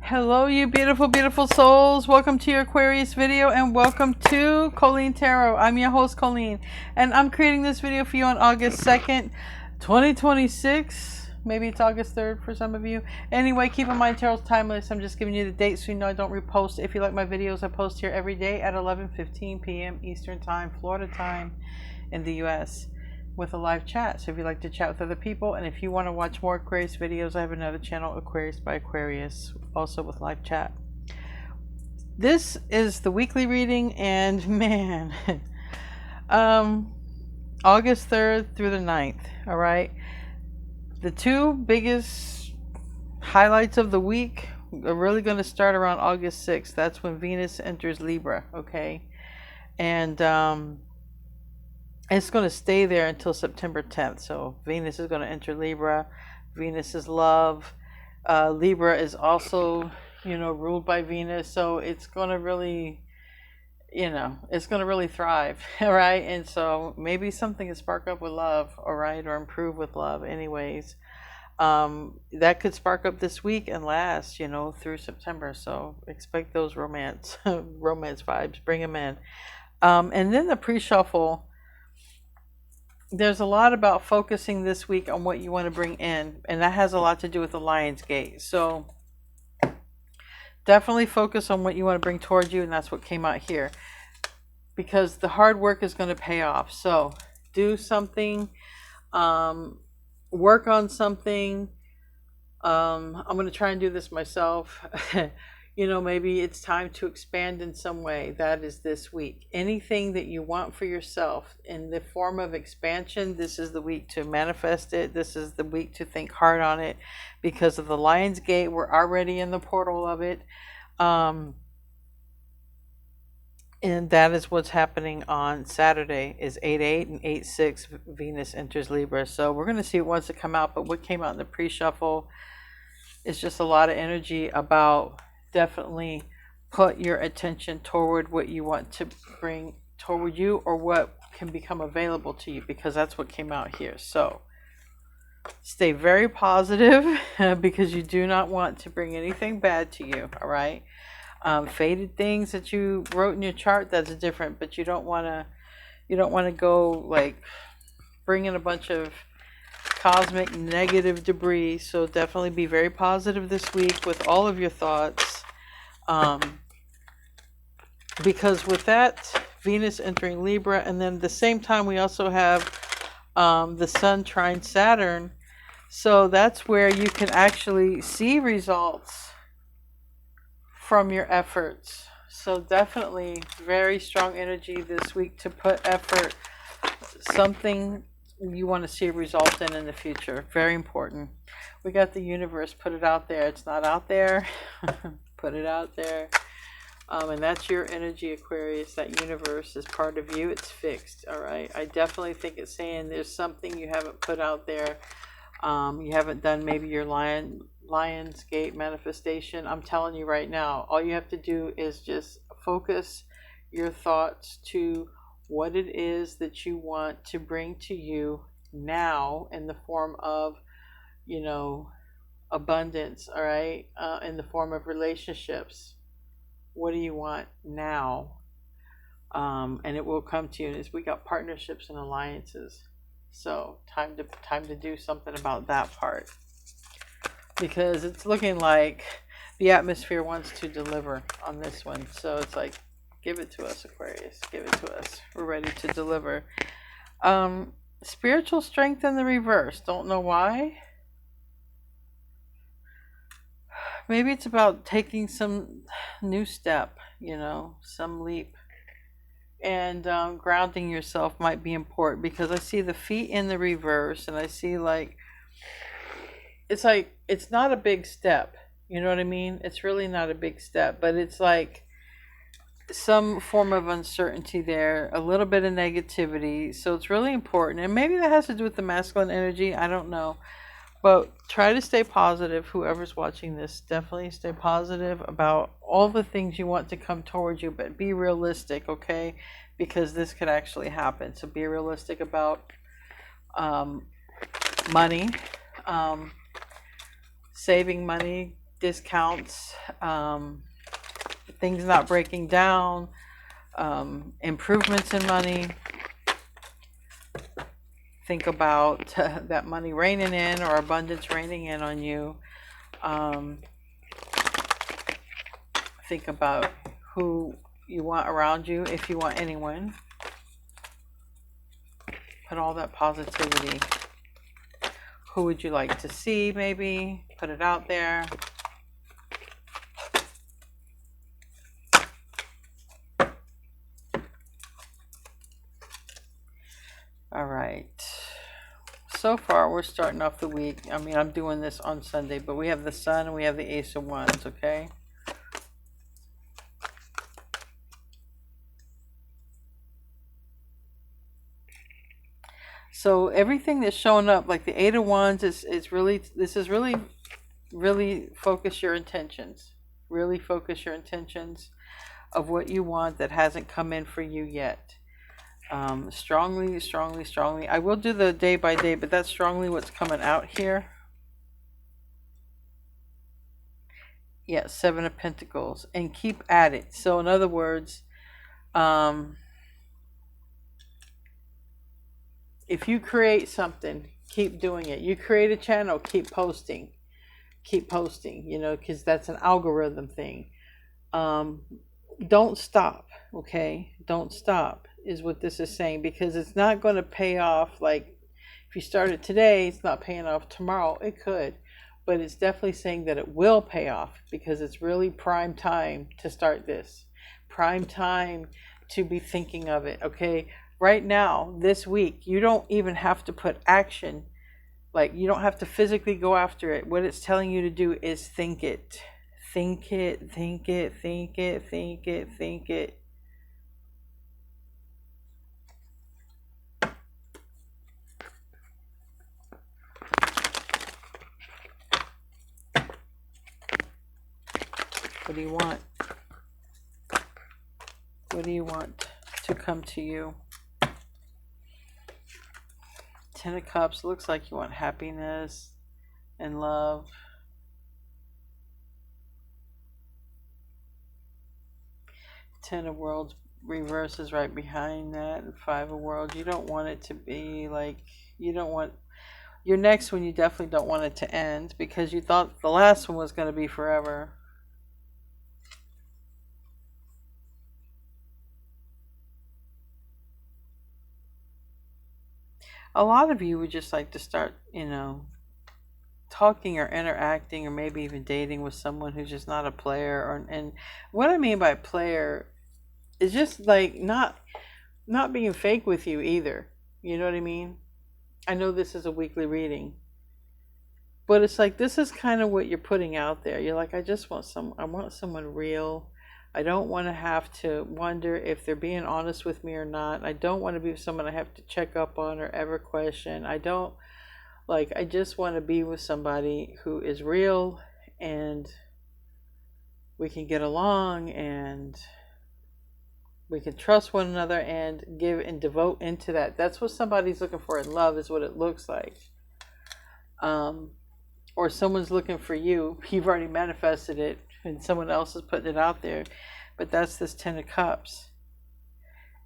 Hello, you beautiful, beautiful souls. Welcome to your Aquarius video and welcome to Colleen Tarot. I'm your host, Colleen, and I'm creating this video for you on August 2nd, 2026. Maybe it's August 3rd for some of you. Anyway, keep in mind, tarot's timeless. I'm just giving you the date so you know I don't repost. If you like my videos, I post here every day at 11:15 p.m. Eastern Time, Florida time in the U.S. with a live chat. So if you like to chat with other people, and if you want to watch more Aquarius videos, I have another channel, Aquarius by Aquarius, also with live chat. This is the weekly reading, and man, August 3rd through the 9th. All right, the two biggest highlights of the week are really going to start around August 6th. That's when Venus enters Libra. Okay, and it's going to stay there until September 10th. So Venus is going to enter Libra. Venus is love. Libra is also, ruled by Venus. So it's going to really, it's going to really thrive. All right. And so maybe something can spark up with love. All right. Or improve with love. Anyways, that could spark up this week and last, through September. So expect those romance vibes. Bring them in. And then the pre-shuffle. There's a lot about focusing this week on what you want to bring in, and that has a lot to do with the Lion's Gate. So definitely focus on what you want to bring towards you, and that's what came out here, because the hard work is going to pay off. So do something, work on something. I'm going to try and do this myself. Maybe it's time to expand in some way. That is this week. Anything that you want for yourself in the form of expansion, this is the week to manifest it. This is the week to think hard on it. Because of the Lion's Gate, we're already in the portal of it. And that is what's happening on Saturday, is 8/8 and 8/6. Venus enters Libra. So we're going to see what wants to come out. But what came out in the pre-shuffle is just a lot of energy about... Definitely put your attention toward what you want to bring toward you, or what can become available to you, because that's what came out here. So stay very positive because you do not want to bring anything bad to you. All right. Faded things that you wrote in your chart, that's different, but you don't want to go like bring in a bunch of cosmic negative debris. So definitely be very positive this week with all of your thoughts. Because with that, Venus entering Libra, and then at the same time we also have the Sun trine Saturn. So that's where you can actually see results from your efforts. So definitely very strong energy this week to put effort, something you want to see a result in the future. Very important. We got the universe, put it out there. It's not out there. Put it out there. And that's your energy, Aquarius. That universe is part of you. It's fixed. All right. I definitely think it's saying there's something you haven't put out there. You haven't done maybe your Lion's Gate manifestation. I'm telling you right now, all you have to do is just focus your thoughts to what it is that you want to bring to you now in the form of, abundance. All right. In the form of relationships. What do you want now? And it will come to you. As we got partnerships and alliances. So time to do something about that part, because it's looking like the atmosphere wants to deliver on this one. So it's like, give it to us, Aquarius. Give it to us. We're ready to deliver. Spiritual strength in the reverse. Don't know why. Maybe it's about taking some new step, some leap. And grounding yourself might be important, because I see the feet in the reverse, and I see it's not a big step. You know what I mean? It's really not a big step, but it's like some form of uncertainty there, a little bit of negativity. So it's really important. And maybe that has to do with the masculine energy. I don't know. But try to stay positive. Whoever's watching this, definitely stay positive about all the things you want to come towards you, but be realistic, okay? Because this could actually happen. So be realistic about money, saving money, discounts, things not breaking down, improvements in money. Think about that money raining in, or abundance raining in on you. Think about who you want around you, if you want anyone. Put all that positivity. Who would you like to see, maybe? Put it out there. All right. So far, we're starting off the week. I mean, I'm doing this on Sunday, but we have the Sun and we have the Ace of Wands, okay? So everything that's showing up, like the Eight of Wands, is really, this is really focus your intentions. Really focus your intentions of what you want that hasn't come in for you yet. Strongly. I will do the day by day, but that's strongly what's coming out here. Yeah, Seven of Pentacles. And keep at it. So in other words, if you create something, keep doing it. You create a channel, keep posting. Keep posting, you know, because that's an algorithm thing. Don't stop, okay? Don't stop is what this is saying, because it's not going to pay off. Like, if you started today, it's not paying off tomorrow. It could, but it's definitely saying that it will pay off, because it's really prime time to start this. Prime time to be thinking of it, okay? Right now, this week, you don't even have to put action. Like, you don't have to physically go after it. What it's telling you to do is think it. Think it, think it, think it, think it, think it. What do you want? What do you want to come to you? Ten of Cups, looks like you want happiness and love. Ten of Worlds reverse is right behind that. And Five of Worlds, you don't want it to be like, you don't want, your next one, you definitely don't want it to end, because you thought the last one was going to be forever. A lot of you would just like to start, you know, talking or interacting, or maybe even dating with someone who's just not a player. Or, and what I mean by player is just like not being fake with you either. You know what I mean? I know this is a weekly reading, but it's like, this is kind of what you're putting out there. You're like, I want someone real. I don't want to have to wonder if they're being honest with me or not. I don't want to be with someone I have to check up on or ever question. I just want to be with somebody who is real, and we can get along, and we can trust one another, and give and devote into that. That's what somebody's looking for in love, is what it looks like. Or someone's looking for you. You've already manifested it, and someone else is putting it out there. But that's this Ten of Cups.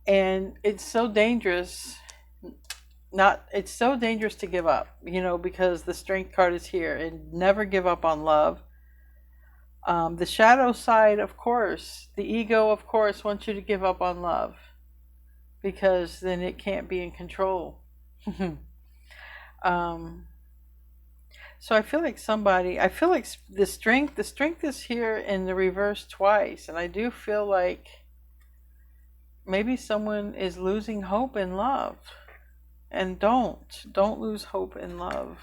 And it's so dangerous. It's so dangerous to give up, you know, because the Strength card is here. And never give up on love. The shadow side, of course, the ego, of course, wants you to give up on love, because then it can't be in control. So I feel like the strength is here in the reverse twice. And I do feel like maybe someone is losing hope in love. And don't lose hope in love.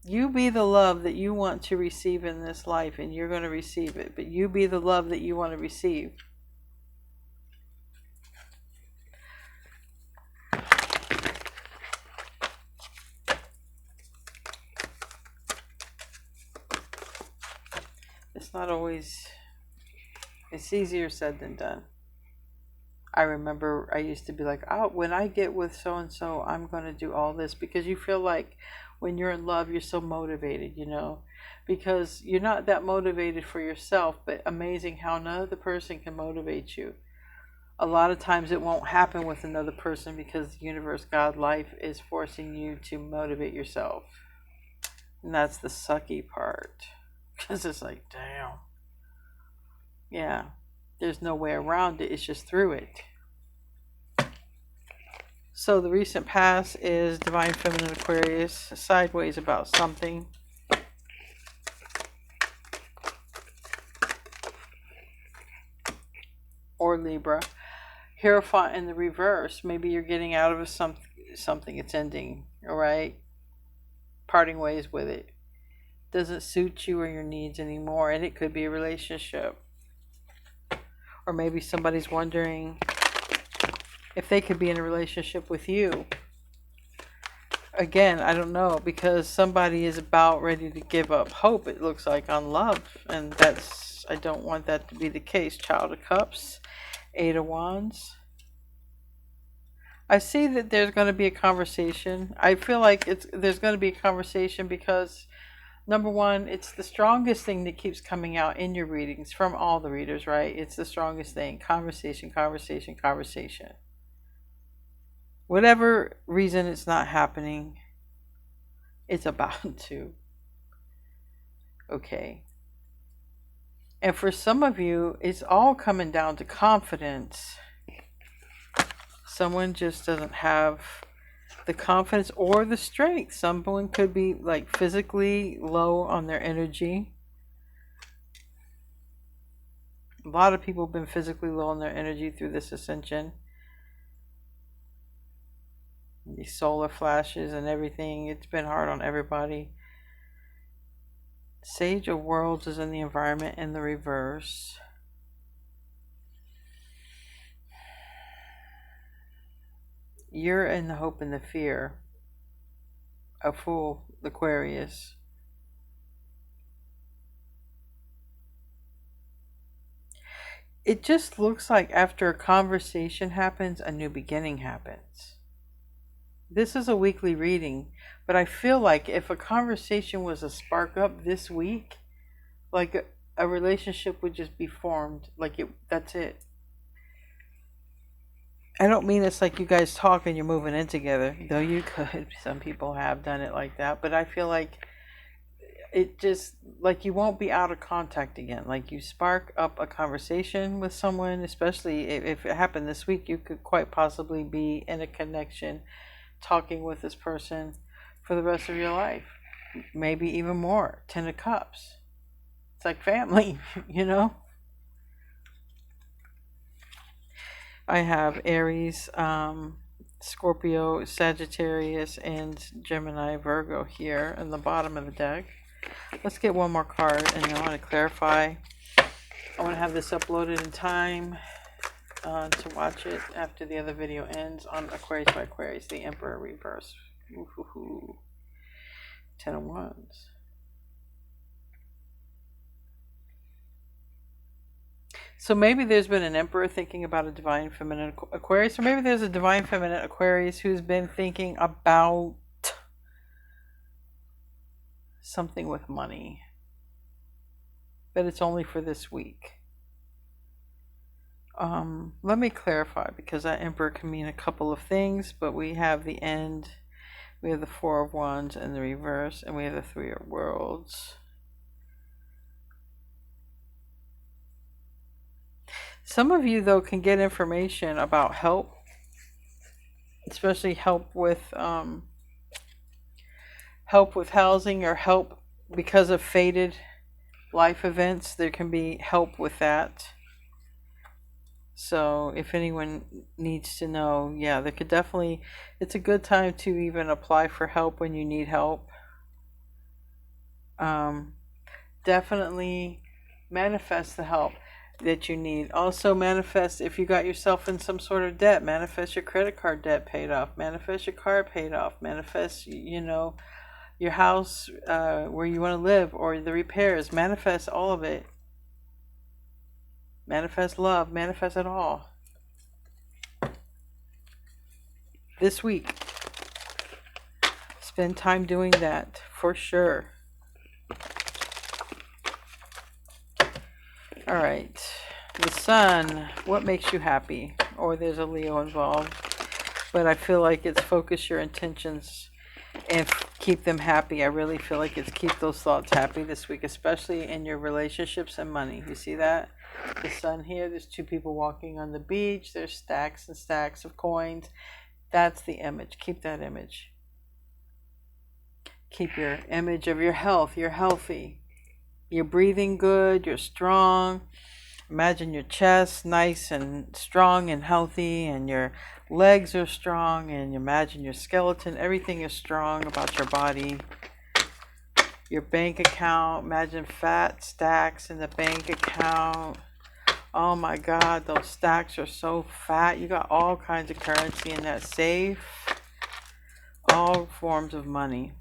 You be the love that you want to receive in this life, and you're going to receive it. But you be the love that you want to receive. It's not always, it's easier said than done. I remember I used to be like, oh, when I get with so-and-so, I'm going to do all this, because you feel like when you're in love, you're so motivated, you know. because you're not that motivated for yourself, but amazing how another person can motivate you. A lot of times it won't happen with another person because the universe, God, life is forcing you to motivate yourself. And that's the sucky part. Because it's like, damn. Yeah. There's no way around it. It's just through it. So the recent past is Divine Feminine Aquarius, sideways about something. Or Libra. Hierophant in the reverse. Maybe you're getting out of something. It's ending. All right. Parting ways with it. Doesn't suit you or your needs anymore. And it could be a relationship. Or maybe somebody's wondering if they could be in a relationship with you. Again, I don't know, because somebody is about ready to give up hope, it looks like, on love. And I don't want that to be the case. Child of Cups, Eight of Wands. I see that there's going to be a conversation. I feel like there's going to be a conversation because, number one, it's the strongest thing that keeps coming out in your readings from all the readers, right? It's the strongest thing. Conversation, conversation, conversation. Whatever reason it's not happening, it's about to. Okay. And for some of you, it's all coming down to confidence. Someone just doesn't have the confidence or the strength. Someone could be like physically low on their energy. A lot of people have been physically low on their energy through this ascension. These solar flashes and everything, it's been hard on everybody. Sage of Worlds is in the environment in the reverse. You're in the hope and the fear. A Fool, Aquarius. It just looks like after a conversation happens, a new beginning happens. This is a weekly reading, but I feel like if a conversation was a spark up this week, like a relationship would just be formed. That's it. I don't mean it's like you guys talk and you're moving in together, though you could. Some people have done it like that, but I feel like it just, like, you won't be out of contact again. Like, you spark up a conversation with someone, especially if it happened this week, you could quite possibly be in a connection talking with this person for the rest of your life, maybe even more. 10 of Cups, it's like family. You know, I have Aries, Scorpio, Sagittarius, and Gemini, Virgo here in the bottom of the deck. Let's get one more card, and I want to clarify. I want to have this uploaded in time to watch it after the other video ends on Aquarius by Aquarius, the Emperor reverse. Ooh, 10 of Wands. So maybe there's been an Emperor thinking about a Divine Feminine Aquarius, or maybe there's a Divine Feminine Aquarius who's been thinking about something with money. But it's only for this week. Let me clarify, because that Emperor can mean a couple of things, but we have the end, we have the Four of Wands in the reverse, and we have the Three of Worlds. Some of you, though, can get information about help, especially help with housing, or help because of fated life events. There can be help with that. So if anyone needs to know, yeah, there could definitely, it's a good time to even apply for help when you need help. Definitely manifest the help that you need. Also manifest, if you got yourself in some sort of debt, manifest your credit card debt paid off, manifest your car paid off, manifest, you know, your house where you want to live, or the repairs. Manifest all of it. Manifest love, manifest it all. This week, spend time doing that for sure. All right. The sun, what makes you happy? Or there's a Leo involved. But I feel like it's focus your intentions and keep them happy. I really feel like it's keep those thoughts happy this week, especially in your relationships and money. You see that? The sun here, there's two people walking on the beach. There's stacks and stacks of coins. That's the image. Keep that image. Keep your image of your health. You're healthy. You're breathing good. You're strong. Imagine your chest nice and strong and healthy, and your legs are strong, and imagine your skeleton. Everything is strong about your body. Your bank account. Imagine fat stacks in the bank account. Oh my God, those stacks are so fat. You got all kinds of currency in that safe. All forms of money.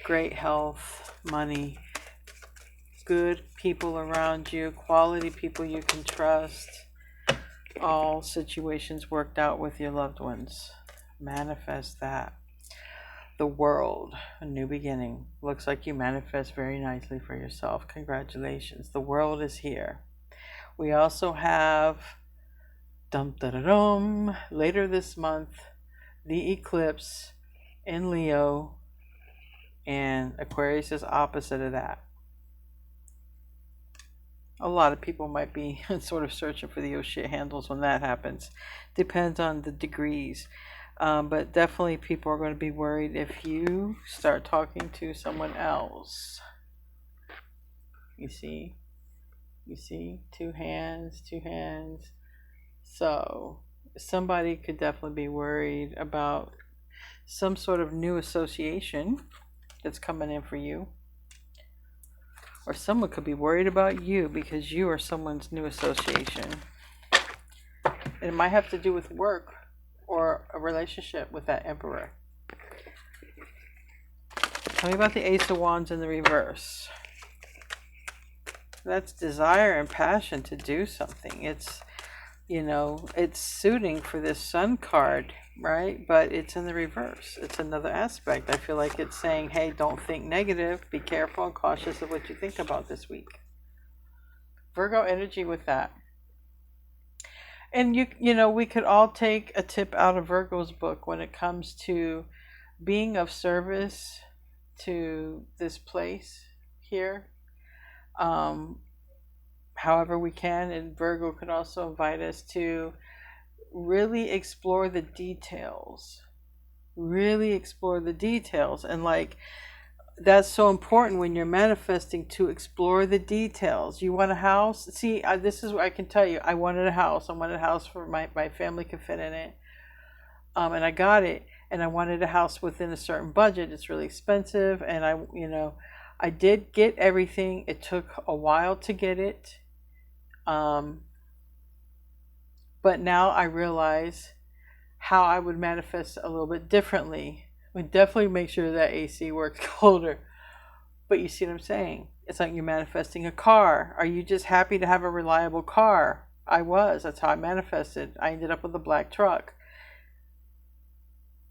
Great health, money. Good people around you, quality people you can trust. All situations worked out with your loved ones. Manifest that. The world, a new beginning. Looks like you manifest very nicely for yourself. Congratulations. The world is here. We also have later this month, the eclipse in Leo, and Aquarius is opposite of that. A lot of people might be sort of searching for the oh shit handles when that happens. Depends on the degrees. But definitely people are going to be worried if you start talking to someone else. You see? You see? Two hands. So somebody could definitely be worried about some sort of new association that's coming in for you. Or someone could be worried about you because you are someone's new association. And it might have to do with work or a relationship with that emperor. Tell me about the Ace of Wands in the reverse. That's desire and passion to do something. It's, it's suiting for this Sun card, right? But it's in the reverse. It's another aspect. I feel like it's saying, hey, don't think negative. Be careful and cautious of what you think about this week. Virgo energy with that. And we could all take a tip out of Virgo's book when it comes to being of service to this place here. However we can, and Virgo could also invite us to really explore the details. And that's so important when you're manifesting, to explore the details. You want a house? See, this is what I can tell you. I wanted a house. I wanted a house for my family could fit in it. And I got it. And I wanted a house within a certain budget. It's really expensive. And I did get everything. It took a while to get it. But now I realize how I would manifest a little bit differently. I would definitely make sure that AC works colder. But you see what I'm saying? It's like you're manifesting a car. Are you just happy to have a reliable car? I was. That's how I manifested. I ended up with a black truck.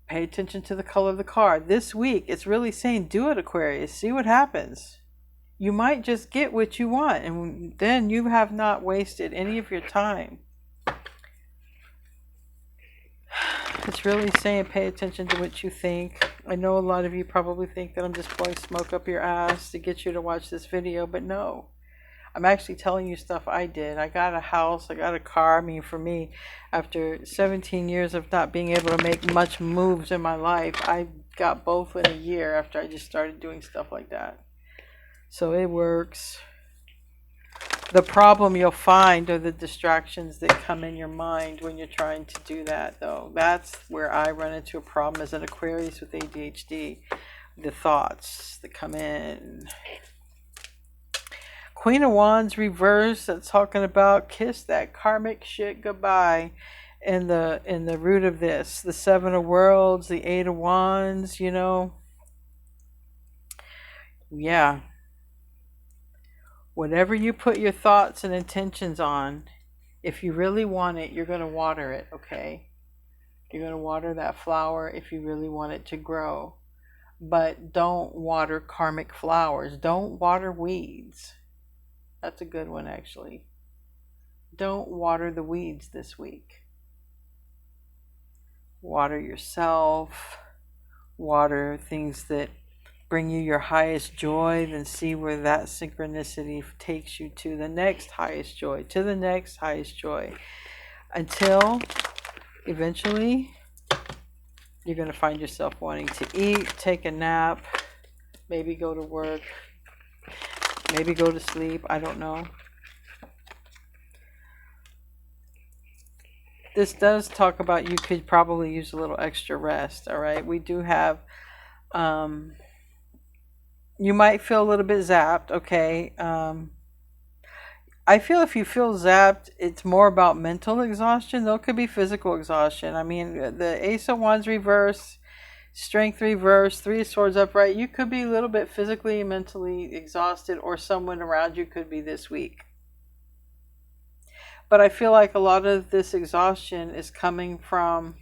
Pay attention to the color of the car. This week, it's really saying, do it, Aquarius. See what happens. You might just get what you want, and then you have not wasted any of your time. It's really saying pay attention to what you think. I know a lot of you probably think that I'm just blowing smoke up your ass to get you to watch this video, but no. I'm actually telling you stuff I did. I got a house, I got a car. I mean, for me, after 17 years of not being able to make much moves in my life, I got both in a year after I just started doing stuff like that. So it works. The problem you'll find are the distractions that come in your mind when you're trying to do that, though. That's where I run into a problem as an Aquarius with ADHD. The thoughts that come in. Queen of Wands reverse, that's talking about kiss that karmic shit goodbye. In the root of this, the Seven of Worlds, the Eight of Wands, Yeah. Whatever you put your thoughts and intentions on, if you really want it, you're going to water it, okay? You're going to water that flower if you really want it to grow. But don't water karmic flowers. Don't water weeds. That's a good one, actually. Don't water the weeds this week. Water yourself. Water things that bring you your highest joy, then see where that synchronicity takes you to the next highest joy, to the next highest joy, until eventually you're going to find yourself wanting to eat, take a nap, maybe go to work, maybe go to sleep. I don't know. This does talk about you could probably use a little extra rest. All right. We do have, you might feel a little bit zapped. Okay. I feel if you feel zapped, it's more about mental exhaustion, though it could be physical exhaustion. I mean, the Ace of Wands reverse, Strength reverse, Three of Swords upright. You could be a little bit physically and mentally exhausted, or someone around you could be this week. But I feel like a lot of this exhaustion is coming from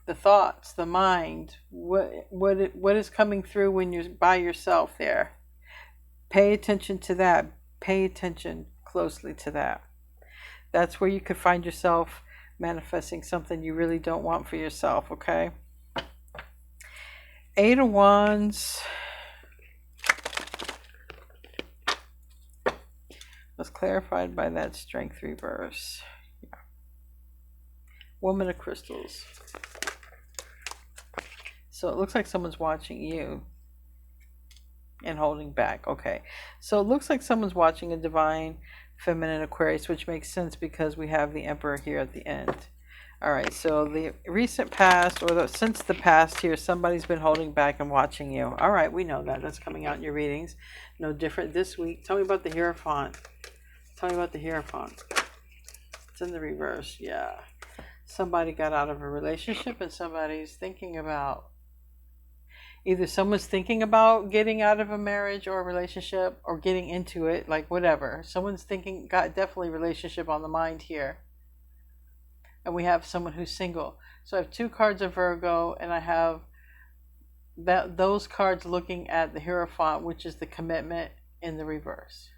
the thoughts, the mind. What is coming through when you're by yourself there? Pay attention to that. Pay attention closely to that. That's where you could find yourself manifesting something you really don't want for yourself, okay? Eight of Wands was clarified by that Strength reverse. Yeah. Woman of Crystals. So it looks like someone's watching you and holding back. Okay, so it looks like someone's watching a divine feminine Aquarius, which makes sense because we have the Emperor here at the end. All right, so the recent past, or since the past here, somebody's been holding back and watching you. All right, we know that. That's coming out in your readings. No different this week. Tell me about the Hierophant. Tell me about the Hierophant. It's in the reverse. Yeah, somebody got out of a relationship and somebody's thinking about, either someone's thinking about getting out of a marriage or a relationship, or getting into it, like whatever. Someone's thinking, got definitely relationship on the mind here. And we have someone who's single. So I have two cards of Virgo, and I have those cards looking at the Hierophant, which is the commitment, in the reverse.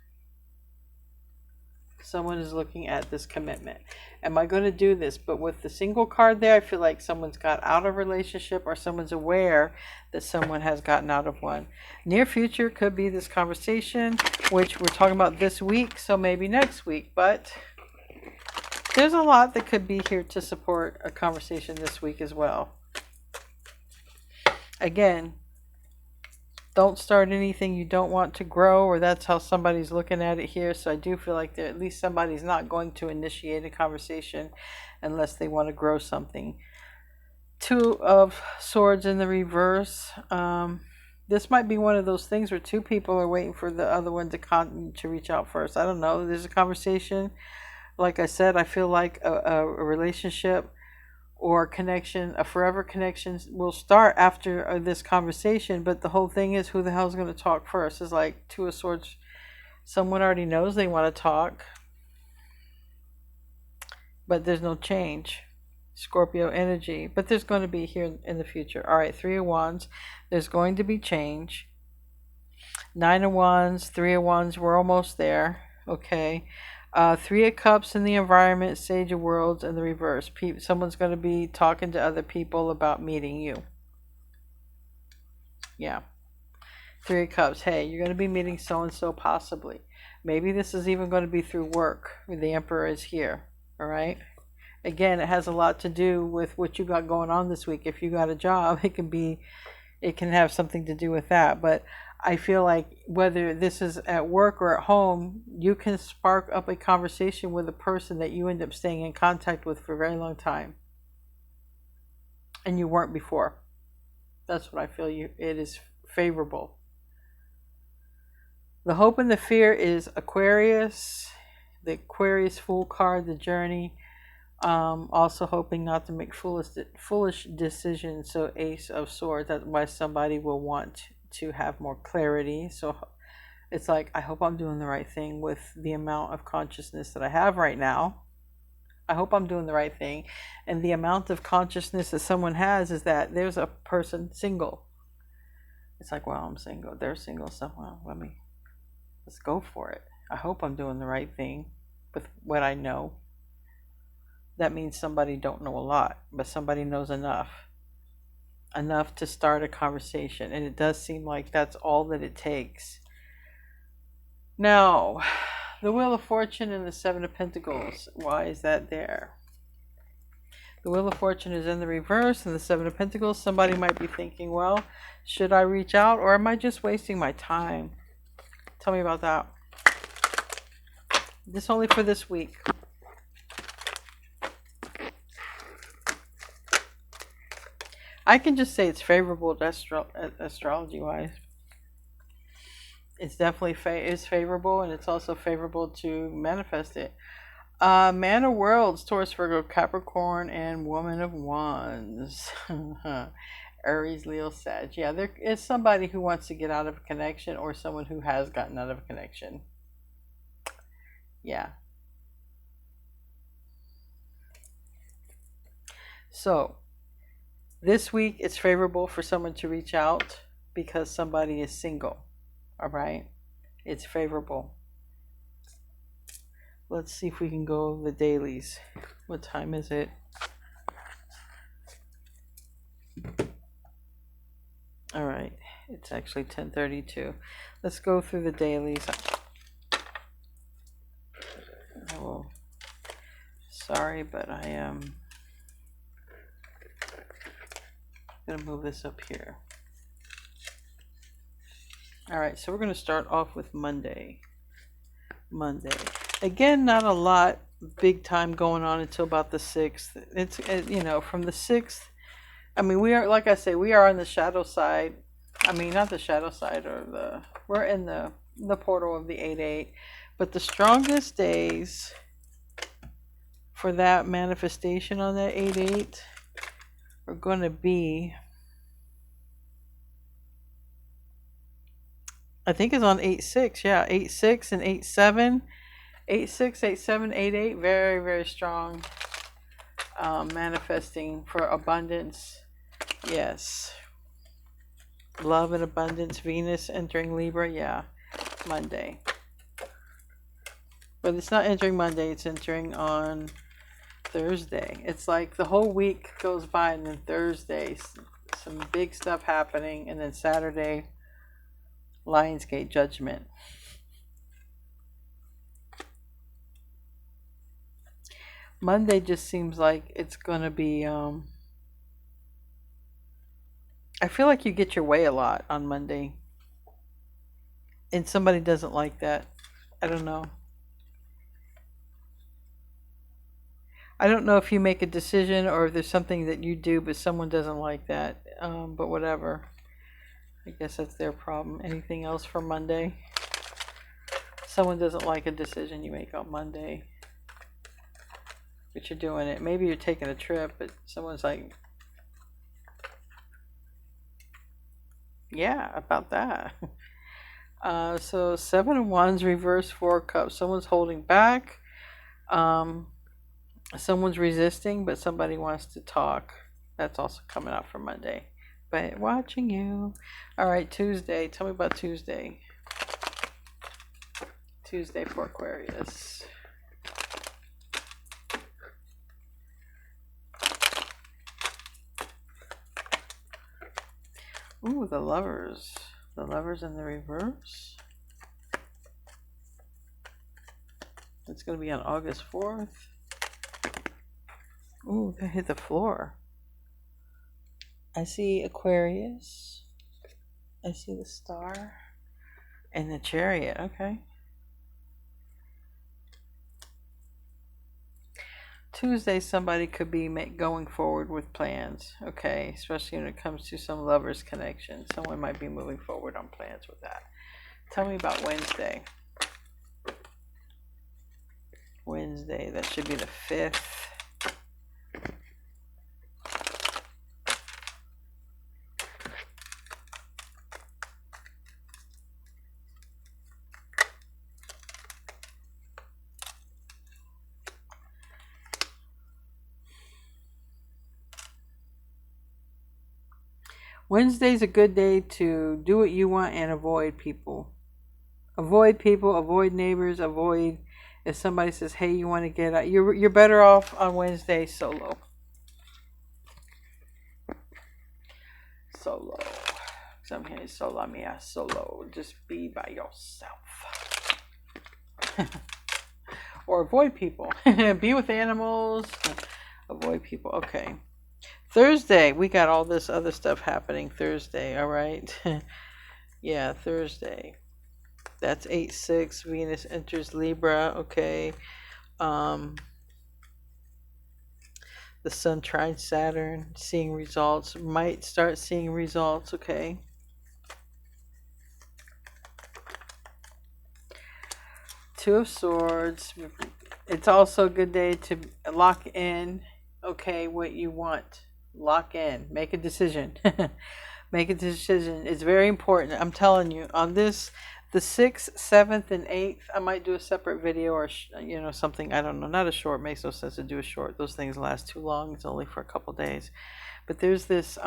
Someone is looking at this commitment. Am I going to do this? But with the single card there, I feel like someone's got out of a relationship, or someone's aware that someone has gotten out of one. Near future could be this conversation, which we're talking about this week, so maybe next week. But there's a lot that could be here to support a conversation this week as well. Again, don't start anything you don't want to grow, or that's how somebody's looking at it here. So I do feel like at least somebody's not going to initiate a conversation unless they want to grow something. Two of Swords in the reverse. This might be one of those things where two people are waiting for the other one to reach out first. I don't know. There's a conversation. Like I said, I feel like a relationship or connection, a forever connection, will start after this conversation. But the whole thing is, who the hell is going to talk first? It's like Two of Swords. Someone already knows they want to talk, but there's no change. Scorpio energy, but there's going to be here in the future. All right, Three of Wands. There's going to be change. Nine of Wands, Three of Wands. We're almost there. Okay. Three of Cups in the environment, Sage of Worlds in the reverse. Someone's going to be talking to other people about meeting you. Yeah. Three of Cups. Hey, you're going to be meeting so-and-so possibly. Maybe this is even going to be through work. The Emperor is here. All right. Again, it has a lot to do with what you got going on this week. If you got a job, it can have something to do with that. But I feel like whether this is at work or at home, you can spark up a conversation with a person that you end up staying in contact with for a very long time, and you weren't before. That's what I feel. It is favorable. The hope and the fear is Aquarius, the Aquarius Fool card, the journey. Also hoping not to make foolish decisions. So Ace of Swords. That's why somebody will want to have more clarity. So it's like, I hope I'm doing the right thing with the amount of consciousness that I have right now. I hope I'm doing the right thing. And the amount of consciousness that someone has is that there's a person single. It's like, well, I'm single. They're single. So, well, let's let's go for it. I hope I'm doing the right thing with what I know. That means somebody don't know a lot, but somebody knows enough to start a conversation, and it does seem like that's all that it takes. Now, the Wheel of Fortune and the Seven of Pentacles, why is that there? The Wheel of Fortune is in the reverse, and the Seven of Pentacles, somebody might be thinking, well, should I reach out, or am I just wasting my time? Tell me about that. This only for this week. I can just say it's favorable astrology-wise. It's definitely is favorable, and it's also favorable to manifest it. Man of Worlds, Taurus, Virgo, Capricorn, and Woman of Wands. Aries, Leo, Sag. Yeah, there is somebody who wants to get out of a connection, or someone who has gotten out of a connection. Yeah. So, this week it's favorable for someone to reach out because somebody is single. All right? It's favorable. Let's see if we can go over the dailies. What time is it? All right. It's actually 10:32. Let's go through the dailies. Oh, sorry, but I am going to move this up here. All right. So we're going to start off with Monday. Again, not a lot big time going on until about the 6th. It's, from the 6th, I mean, we are, like I say, we are on the shadow side. I mean, not the shadow side, we're in the portal of the 8-8. But the strongest days for that manifestation on that 8-8 are going to be, I think it's on 8-6. Yeah, 8-6 and 8-7. 8-6, 8-7, 8-8, very, very strong. Manifesting for abundance. Yes. Love and abundance. Venus entering Libra. Yeah. Monday. But it's not entering Monday. It's entering on Thursday. It's like the whole week goes by, and then Thursday, some big stuff happening. And then Saturday, Lionsgate Judgment. Monday just seems like it's going to be, I feel like you get your way a lot on Monday. And somebody doesn't like that. I don't know. I don't know if you make a decision or if there's something that you do, but someone doesn't like that. But whatever. I guess that's their problem. Anything else for Monday? Someone doesn't like a decision you make on Monday. But you're doing it. Maybe you're taking a trip, but someone's like, yeah, about that. So 7 of Wands, reverse 4 of Cups. Someone's holding back. Someone's resisting, but somebody wants to talk. That's also coming out for Monday. But watching you. All right, Tuesday. Tell me about Tuesday. Tuesday for Aquarius. Ooh, the Lovers. The Lovers in the reverse. It's going to be on August 4th. Ooh, they hit the floor. I see Aquarius. I see the Star. And the Chariot. Okay. Tuesday, somebody could be going forward with plans, okay? Especially when it comes to some lovers connection. Someone might be moving forward on plans with that. Tell me about Wednesday. Wednesday, that should be the 5th. Wednesday's a good day to do what you want and avoid people. Avoid people, avoid neighbors, avoid if somebody says, hey, you want to get out. You're better off on Wednesday solo. Solo. Some here, sola mia, solo. Just be by yourself. Or avoid people. Be with animals. Avoid people. Okay. Thursday, we got all this other stuff happening Thursday, all right? Yeah, Thursday. That's 8-6. Venus enters Libra, okay. The sun trines Saturn, seeing results. Might start seeing results, okay. Two of Swords. It's also a good day to lock in, okay, what you want. Lock in. Make a decision. Make a decision. It's very important. I'm telling you, on this, the 6th, 7th, and 8th, I might do a separate video or, you know, something. I don't know. Not a short. Makes no sense to do a short. Those things last too long. It's only for a couple days. But there's this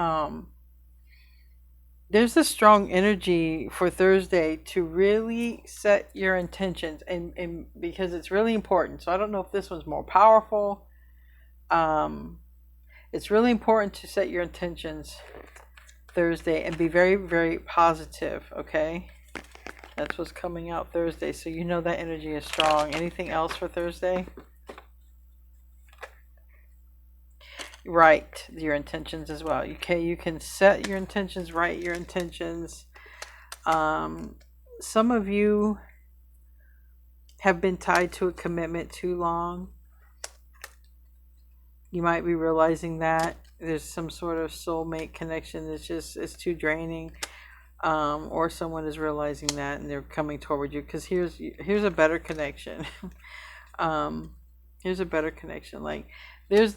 strong energy for Thursday to really set your intentions, and because it's really important. So I don't know if this one's more powerful. It's really important to set your intentions Thursday and be very, very positive, okay? That's what's coming out Thursday, so you know that energy is strong. Anything else for Thursday? Write your intentions as well. Okay, you can set your intentions, write your intentions. Some of you have been tied to a commitment too long. You might be realizing that there's some sort of soulmate connection that's just, it's too draining. Or someone is realizing that and they're coming toward you, because here's a better connection. Here's a better connection. Like there's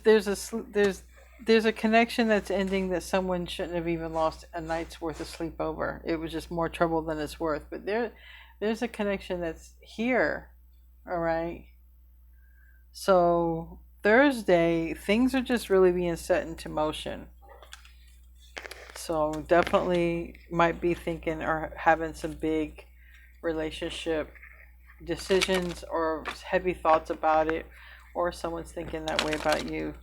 a connection that's ending that someone shouldn't have even lost a night's worth of sleep over. It was just more trouble than it's worth. But there's a connection that's here. All right. So Thursday, things are just really being set into motion. So definitely might be thinking or having some big relationship decisions or heavy thoughts about it, or someone's thinking that way about you.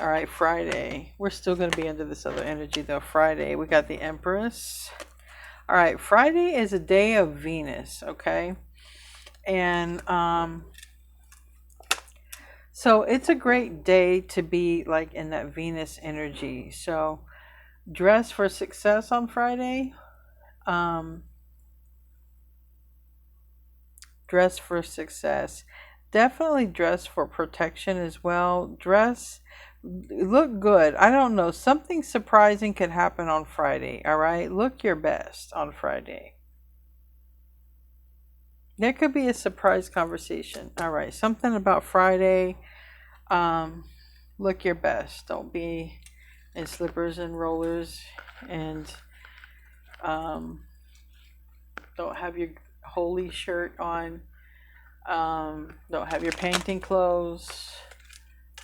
All right, Friday. We're still going to be under this other energy though. Friday, we got the Empress. All right, Friday is a day of Venus, okay? And so it's a great day to be like in that Venus energy. So dress for success on Friday. Dress for success. Definitely dress for protection as well. Look good. I don't know. Something surprising could happen on Friday. All right. Look your best on Friday. There could be a surprise conversation. All right. Something about Friday. Look your best. Don't be in slippers and rollers, and don't have your holy shirt on. Don't have your painting clothes.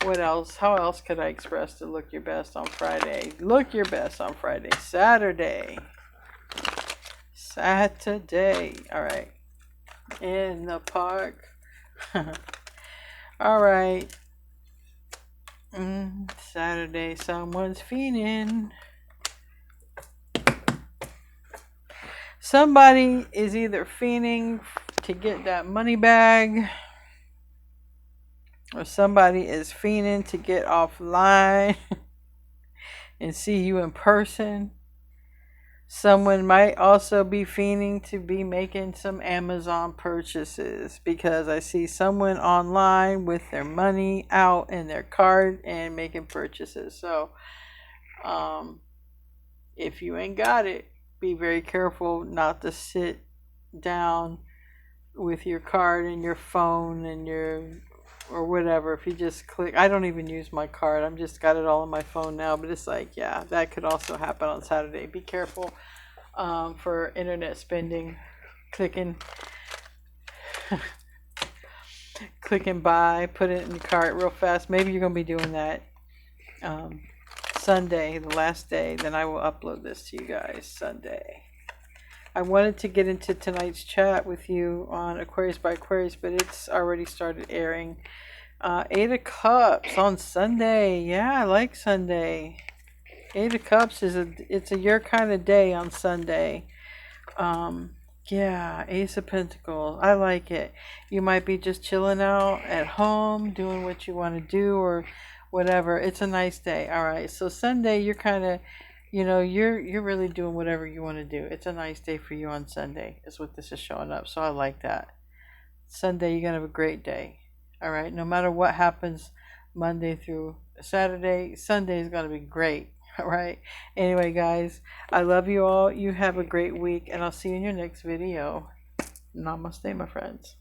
What else? How else could I express to look your best on Friday? Look your best on Friday. Saturday. All right. In the park. All right. Saturday, someone's fiending. Somebody is either fiending to get that money bag, or somebody is fiending to get offline and see you in person. Someone might also be fiending to be making some Amazon purchases, because I see someone online with their money out in their card and making purchases. So if you ain't got it, be very careful not to sit down with your card and your phone and or whatever. If you just click, I don't even use my card. I'm just got it all on my phone now. But it's like, yeah, that could also happen on Saturday. Be careful for internet spending, clicking buy, put it in the cart real fast. Maybe you're gonna be doing that Sunday, the last day. Then I will upload this to you guys Sunday. I wanted to get into tonight's chat with you on Aquarius by Aquarius, but it's already started airing. Eight of Cups on Sunday. Yeah, I like Sunday. Eight of Cups it's a your kind of day on Sunday. Yeah, Ace of Pentacles. I like it. You might be just chilling out at home, doing what you want to do or whatever. It's a nice day. All right. So Sunday, you're kind of, you're really doing whatever you want to do. It's a nice day for you on Sunday, is what this is showing up. So I like that. Sunday, you're going to have a great day. All right. No matter what happens Monday through Saturday, Sunday is going to be great. All right. Anyway, guys, I love you all. You have a great week, and I'll see you in your next video. Namaste, my friends.